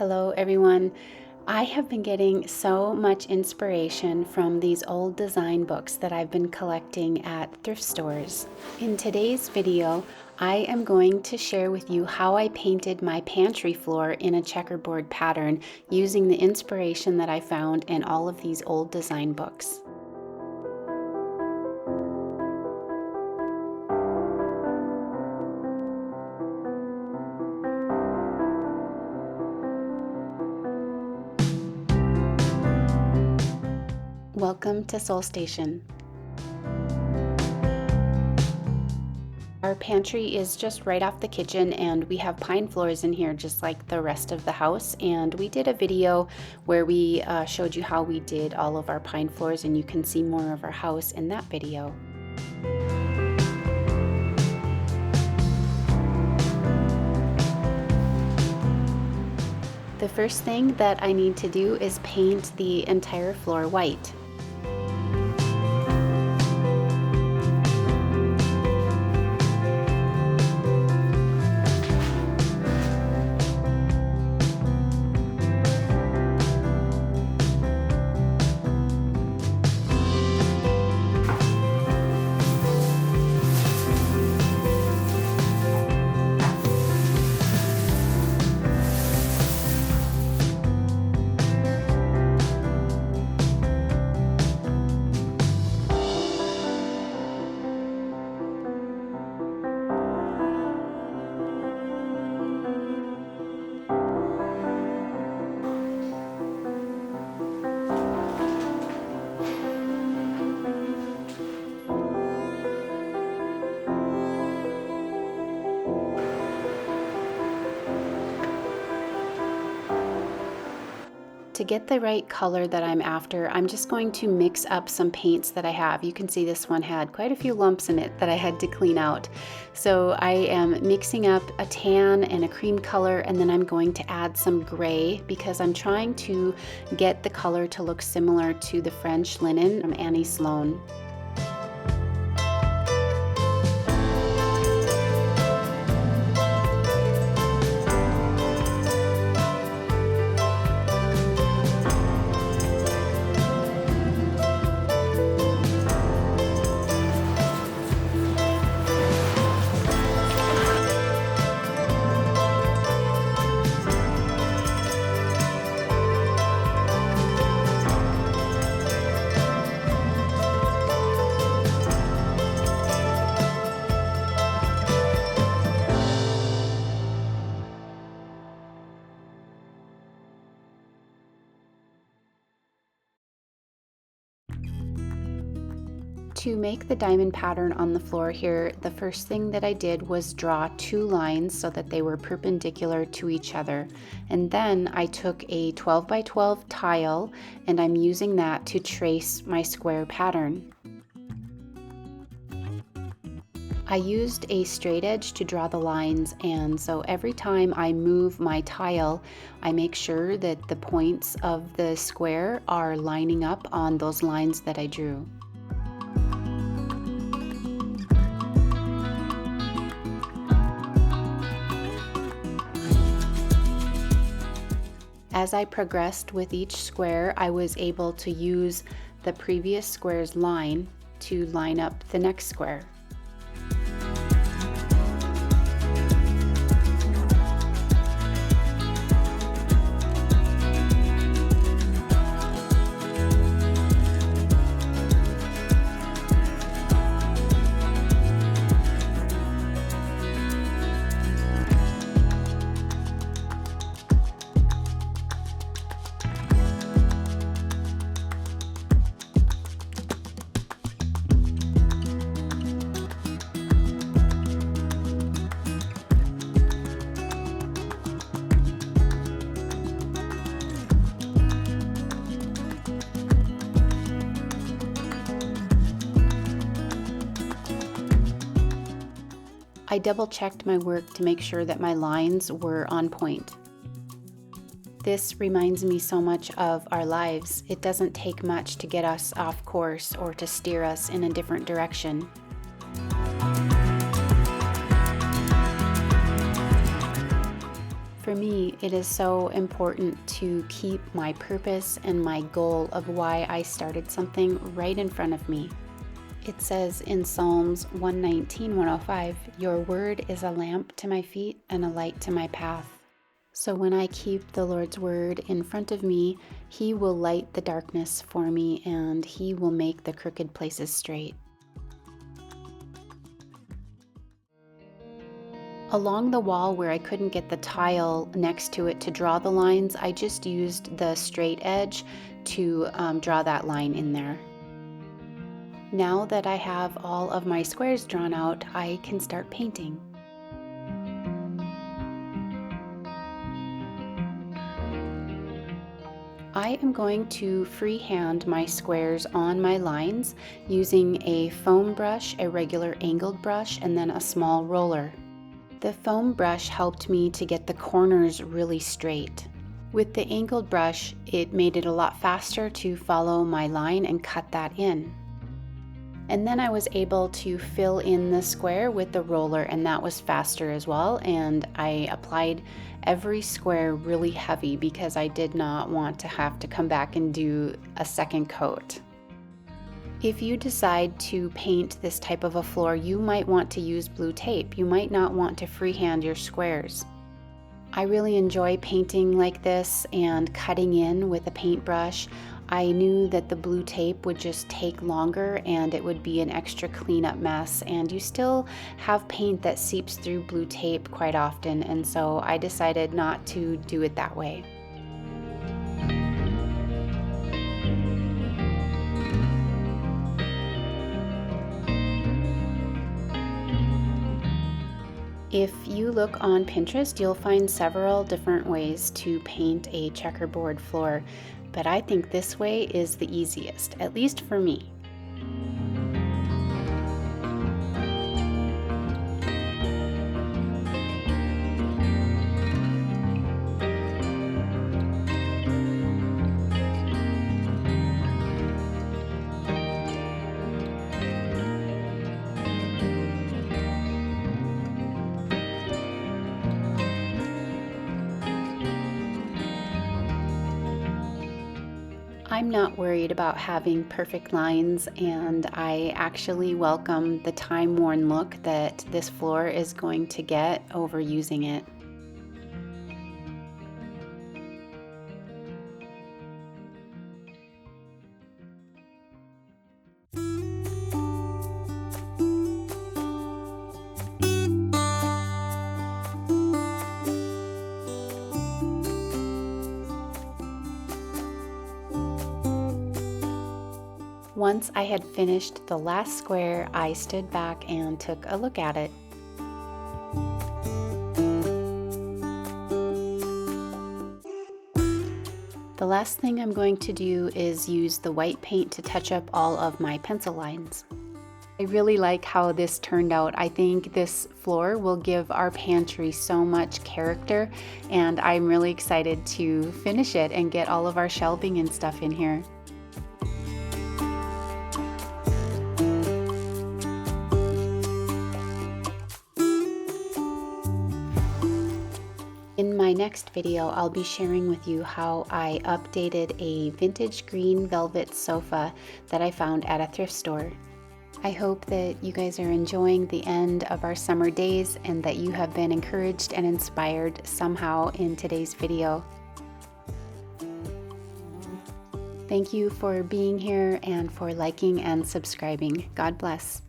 Hello everyone. I have been getting so much inspiration from these old design books that I've been collecting at thrift stores. In today's video, I am going to share with you how I painted my pantry floor in a checkerboard pattern using the inspiration that I found in all of these old design books. Welcome to Soul Station. Our pantry is just right off the kitchen and we have pine floors in here just like the rest of the house, and we did a video where we showed you how we did all of our pine floors, and you can see more of our house in that video. The first thing that I need to do is paint the entire floor white. To get the right color that I'm after, I'm just going to mix up some paints that I have. You can see this one had quite a few lumps in it that I had to clean out. So I am mixing up a tan and a cream color, and then I'm going to add some gray because I'm trying to get the color to look similar to the French linen from Annie Sloan. To make the diamond pattern on the floor here, the first thing that I did was draw two lines so that they were perpendicular to each other. And then I took a 12 by 12 tile and I'm using that to trace my square pattern. I used a straight edge to draw the lines, and so every time I move my tile, I make sure that the points of the square are lining up on those lines that I drew. As I progressed with each square, I was able to use the previous square's line to line up the next square. I double-checked my work to make sure that my lines were on point. This reminds me so much of our lives. It doesn't take much to get us off course or to steer us in a different direction. For me, it is so important to keep my purpose and my goal of why I started something right in front of me. It says in Psalms 119:105, "Your word is a lamp to my feet and a light to my path." So when I keep the Lord's word in front of me, He will light the darkness for me and He will make the crooked places straight. Along the wall where I couldn't get the tile next to it to draw the lines, I just used the straight edge to draw that line in there. Now that I have all of my squares drawn out, I can start painting. I am going to freehand my squares on my lines using a foam brush, a regular angled brush, and then a small roller. The foam brush helped me to get the corners really straight. With the angled brush, it made it a lot faster to follow my line and cut that in. And then I was able to fill in the square with the roller, and that was faster as well. And I applied every square really heavy because I did not want to have to come back and do a second coat. If you decide to paint this type of a floor, you might want to use blue tape. You might not want to freehand your squares. I really enjoy painting like this and cutting in with a paintbrush. I knew that the blue tape would just take longer and it would be an extra cleanup mess, and you still have paint that seeps through blue tape quite often, and so I decided not to do it that way. If you look on Pinterest, you'll find several different ways to paint a checkerboard floor, but I think this way is the easiest, at least for me. I'm not worried about having perfect lines, and I actually welcome the time-worn look that this floor is going to get over using it. Once I had finished the last square, I stood back and took a look at it. The last thing I'm going to do is use the white paint to touch up all of my pencil lines. I really like how this turned out. I think this floor will give our pantry so much character, and I'm really excited to finish it and get all of our shelving and stuff in here. In my next video, I'll be sharing with you how I updated a vintage green velvet sofa that I found at a thrift store. I hope that you guys are enjoying the end of our summer days and that you have been encouraged and inspired somehow in today's video. Thank you for being here and for liking and subscribing. God bless.